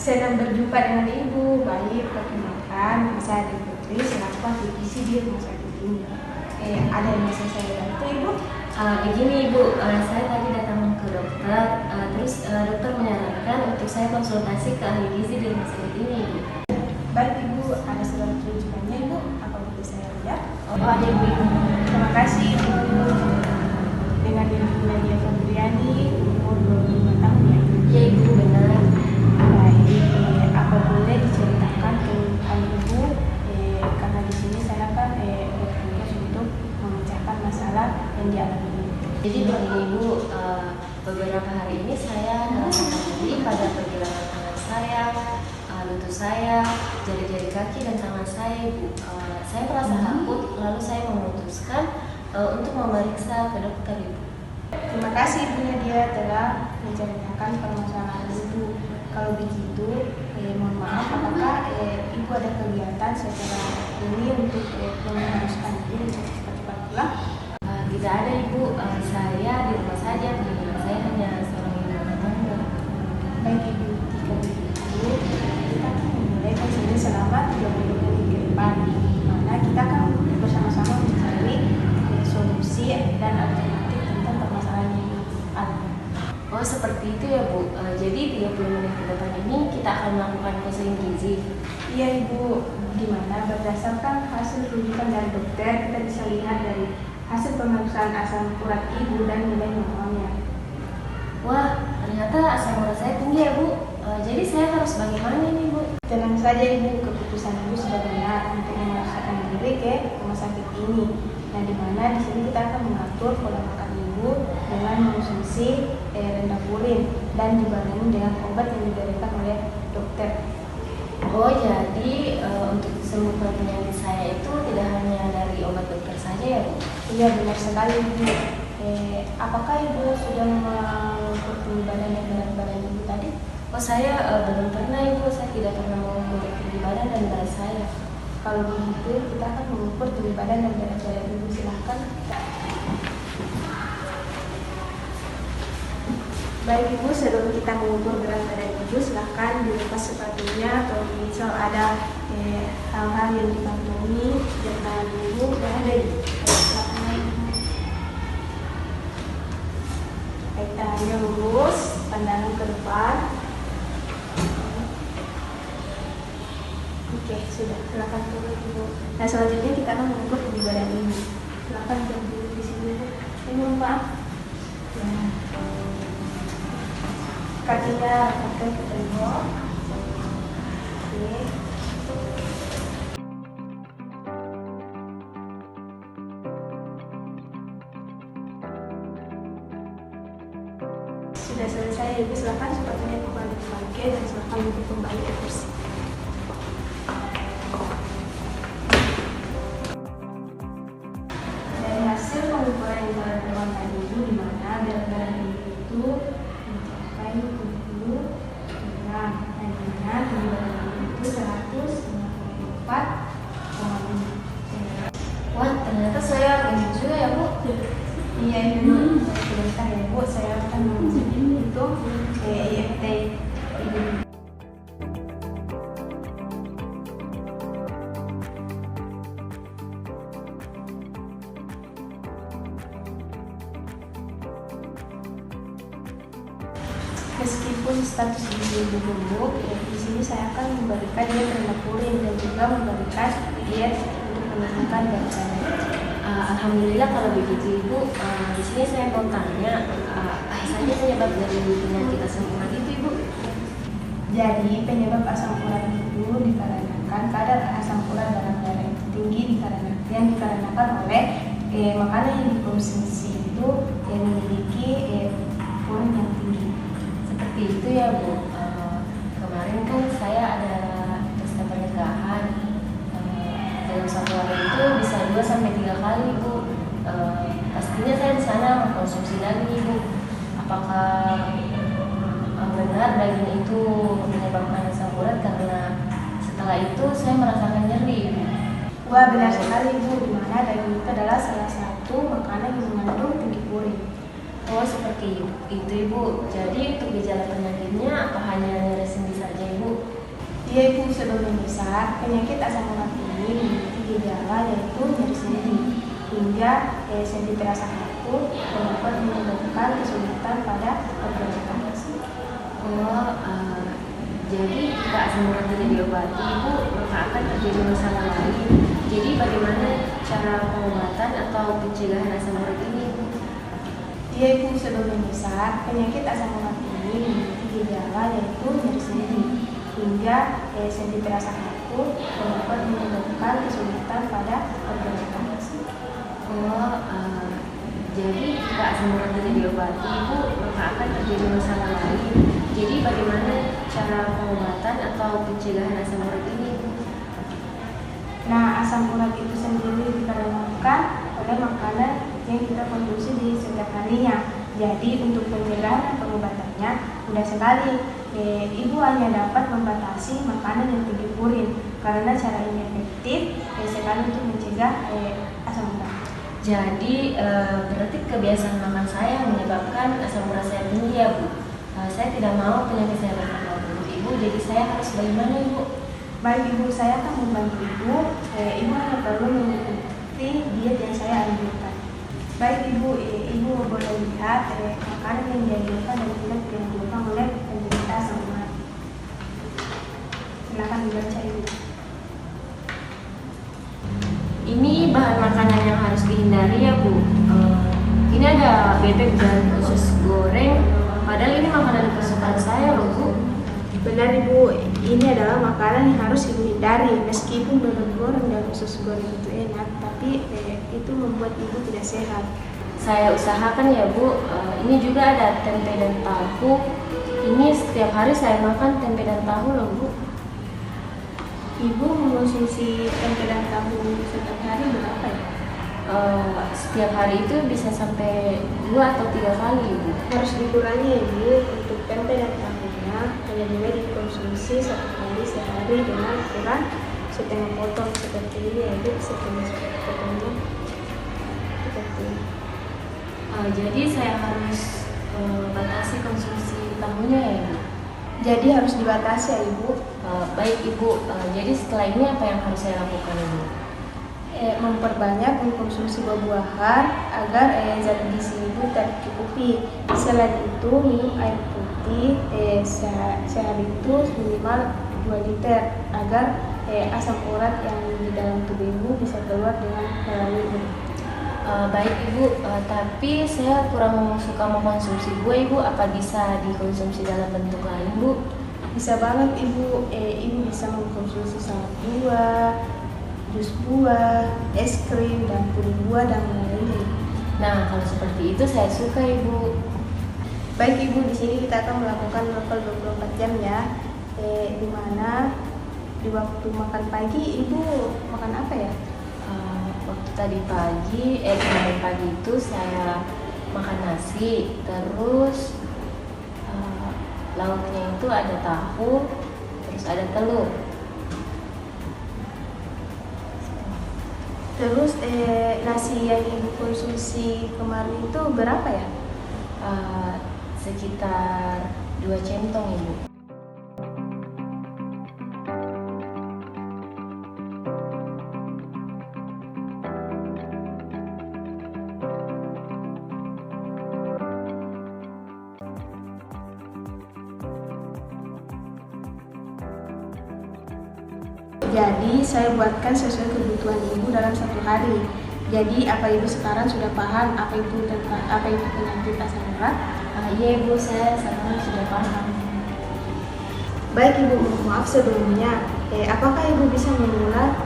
Senang berjumpa dengan Ibu. Baik, perkenalkan, saya Adi Putri selaku ahli gizi di rumah sakit ini. Ada yang bisa saya bantu, Ibu? Begini Ibu, saya tadi datang ke dokter, terus dokter menyarankan untuk saya konsultasi ke ahli gizi di rumah sakit ini, Ibu. Baik Ibu, ada surat rujukannya Ibu, apa boleh saya lihat? Oh, ada Ibu. Terima kasih Ibu. Dengan Ibu Nadia Febriani, umur 25 tahun ya? Iya Ibu, benar. Baik, apa boleh diceritakan keluhan Ibu? Karena di sini saya kan bertugas untuk memecahkan masalah yang dialami Ibu. Jadi begini Ibu, beberapa hari ini saya merasa nyeri pada pergelangan tangan saya, lutut saya, jari-jari kaki dan tangan saya Ibu. Saya merasa takut, lalu saya memutuskan untuk memeriksa ke dokter Ibu. Terima kasih Ibu Nadia telah menceritakan permasalahan Ibu. Kalau begitu, mohon maaf, apakah Ibu ada kegiatan setelah ini untuk mengharuskan Ibu untuk cepat-cepat pulang? Tidak ada Ibu, saya di rumah saja, karena saya hanya seorang ibu rumah tangga. Baik Ibu, jika begitu, kita akan memulai konseling selama 30 menit ke depan, di mana kita akan bersama-sama mencari solusi dan alternatif tentang permasalahan yang ada. Oh seperti itu ya Bu, jadi 30 menit ke depan ini kita akan melakukan konseling gizi. Iya Ibu, di mana berdasarkan hasil rujukan dari dokter, kita bisa lihat dari hasil pemeriksaan asam urat Ibu dan nilai normalnya. Wah, ternyata asam urat saya tinggi ya Bu, jadi saya harus bagaimana ini Bu? Tenang saja Ibu, keputusan Ibu sudah benar untuk memaksakan diri ke rumah sakit ini. Nah, di mana di sini kita akan mengatur pola makan Ibu dengan mengonsumsi rendah purin dan dibarengi dengan obat yang diberikan oleh dokter. Oh jadi untuk sembuhkan penyakit saya itu tidak hanya dari obat dokter saja ya Bu? Iya benar sekali Ibu. Apakah Ibu sudah mengukur tinggi badan dan berat badan Ibu tadi? Oh saya belum pernah Ibu, saya tidak pernah mengukur tinggi badan dan berat saya. Kalau begitu kita akan mengukur tinggi badan dan berat badan Ibu, silahkan. Baik Ibu, sebelum kita mengukur berat badan Ibu, silahkan dilepas sepatunya atau misal ada hal-hal yang dikantongi dan tangan Ibu yang ada Ibu. Silahkan Ibu. Baik, tangannya lurus, pandangan ke depan. Oke, sudah. Silahkan turun Ibu. Nah, selanjutnya kita akan mengukur tinggi badan Ibu. Silahkan berdiri di sini Ibu. Ini Pak. Ya. Kakinya rapatkan ke tembok. Oke. Sudah selesai Ibu, silakan sepatunya kembali dipakai dan silakan duduk kembali ke kursi. Dari hasil pengukuran yang telah dilakukan tadi Ibu, di mana berat badan Ibu itu mencapai 70 kg. Nantinya tinggi badan Ibu itu 154,5. Wah ternyata saya gendut juga ya Bu? Iya Ibu, sebentar ya Bu, saya akan menghitung IFT Ibu. Meskipun status Ibu buruk, di sini saya akan memberikan diet rendah purin dan juga memberikan diet untuk menurunkan berat badan. Alhamdulillah kalau begitu Ibu, di sini saya mau tanya apa saja penyebab dari penyakit asam urat itu Ibu? Jadi penyebab asam urat itu dikarenakan kadar asam urat dalam darah itu tinggi dikarenakan oleh makanan yang dikonsumsi itu yang memiliki purin yang tinggi. Seperti itu ya Bu. Kemarin kan saya ada pesta pernikahan. Dalam satu hari itu bisa 2-3 kali Bu. Pastinya saya di sana mengkonsumsi daging Bu. Apakah benar daging itu menyebabkan asam urat? Karena setelah itu saya merasakan nyeri. Wah benar sekali Ibu, di mana daging itu adalah salah satu makanan yang mengandung tinggi purin. Oh, seperti itu Ibu. Jadi untuk gejala penyakitnya apa hanya nyeri sendi saja Ibu? Iya Ibu, sebagian besar penyakit asam urat ini memiliki gejala yaitu nyeri sendi hingga sendi terasa kaku dan dapat menyebabkan kesulitan pada pergerakan. Oh, jadi jika asam urat tidak diobati Ibu, maka akan terjadi masalah lain. Jadi bagaimana cara pengobatan atau pencegahan asam urat ini Ibu? Iya Ibu, sebagian besar penyakit asam urat ini memiliki gejala yaitu nyeri sendi hingga sendi terasa kaku dan dapat menyebabkan kesulitan pada pergerakan. Oh, jadi jika asam urat tidak diobati Ibu, maka akan terjadi masalah lain. Jadi bagaimana cara pengobatan atau pencegahan asam urat ini Ibu? Nah, asam urat itu sendiri dikarenakan oleh makanan yang kita konsumsi di setiap harinya. Jadi untuk pencegahan pengobatannya mudah sekali. Ibu hanya dapat membatasi makanan yang tinggi purin karena cara ini efektif sekali untuk mencegah asam urat. Jadi berarti kebiasaan makan saya menyebabkan asam urat saya tinggi ya Bu. Saya tidak mau penyakit saya bertambah buruk Ibu, jadi saya harus bagaimana Ibu? Baik Ibu, saya akan membantu Ibu. Ibu hanya perlu mengikuti diet yang saya anjurkan. Baik Ibu, Ibu boleh lihat makanan yang dianjurkan dan tidak dianjurkan oleh penderita asam urat. Silakan dibaca Ibu. Ini bahan makanan yang harus dihindari ya Bu. Ini ada bebek dan usus goreng. Padahal ini makanan kesukaan saya loh Bu. Benar Ibu, ini adalah makanan yang harus Ibu hindari. Meskipun bebek goreng dan usus goreng itu enak, tapi itu membuat Ibu tidak sehat. Saya usahakan ya Bu. Ini juga ada tempe dan tahu. Ini setiap hari saya makan tempe dan tahu loh Bu. Ibu mengonsumsi tempe dan tahu setiap hari berapa ya? Setiap hari itu bisa sampai 2 atau 3 kali Ibu. Harus dikurangi ya Ibu. Untuk tempe dan tahunya hanya boleh dikonsumsi 1 kali sehari dengan ukuran setengah potong seperti ini ya Ibu. Setengah potongnya seperti ini. Jadi saya harus batasi konsumsi tahunya ya Ibu. Jadi harus dibatasi ya Ibu. Baik Ibu, jadi setelah ini apa yang harus saya lakukan Ibu? Memperbanyak mengkonsumsi buah-buahan agar zat gizi Ibu tercukupi. Selain itu minum air putih sehari itu minimal 2 liter agar asam urat yang di dalam tubuh Ibu bisa keluar dengan melalui mulut. Baik Ibu, tapi saya kurang suka mengkonsumsi buah Ibu. Apa bisa dikonsumsi dalam bentuk lain Bu? Bisa banget Ibu. Ibu bisa mengkonsumsi salad buah, jus buah, es krim, dan puding buah dan lain-lainnya. Nah, kalau seperti itu saya suka Ibu. Baik Ibu, di sini kita akan melakukan level 24 jam ya. Di mana di waktu makan pagi Ibu makan apa ya? Waktu tadi pagi, kemarin pagi itu saya makan nasi, terus lauknya itu ada tahu, terus ada telur. Terus nasi yang Ibu konsumsi kemarin itu berapa ya? Sekitar 2 centong Ibu. Jadi saya buatkan sesuai kebutuhan Ibu dalam 1 hari. Jadi apa Ibu sekarang sudah paham apa itu penyakit asam urat? Iya Ibu, saya sekarang sudah paham. Baik Ibu, maaf sebelumnya. Apakah Ibu bisa mengulang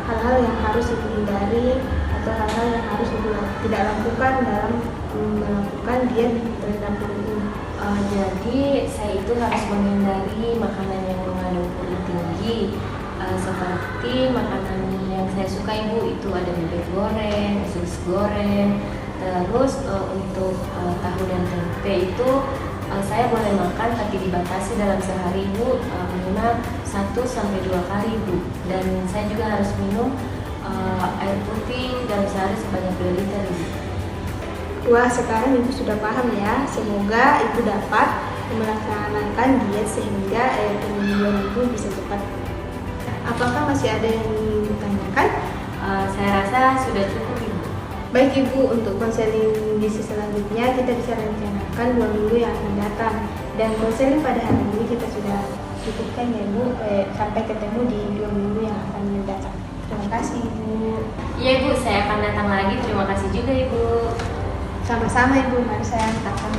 hal-hal yang harus Ibu hindari atau hal-hal yang harus Ibu tidak lakukan dalam melakukan diet rendah purin ini? Jadi saya itu harus menghindari makanan yang mengandung purin tinggi. Seperti makanan yang saya suka Ibu itu ada bebek goreng, usus goreng, terus untuk tahu dan tempe itu saya boleh makan tapi dibatasi dalam sehari Ibu minimal 1-2 kali Ibu. Dan saya juga harus minum air putih dalam sehari sebanyak 2 liter Ibu. Wah, sekarang Ibu sudah paham ya. Semoga Ibu dapat melaksanakan diet sehingga penyembuhan Ibu bisa cepat. Apakah masih ada yang ingin ditanyakan? Saya rasa sudah cukup, Ibu. Baik Ibu, untuk konseling gizi selanjutnya kita bisa rencanakan 2 minggu yang akan datang. Dan konseling pada hari ini kita sudah cukupkan ya Ibu. Sampai ketemu di 2 minggu yang akan datang. Terima kasih Ibu. Iya Ibu, saya akan datang lagi. Terima kasih juga Ibu. Sama-sama Ibu, mari saya antarkan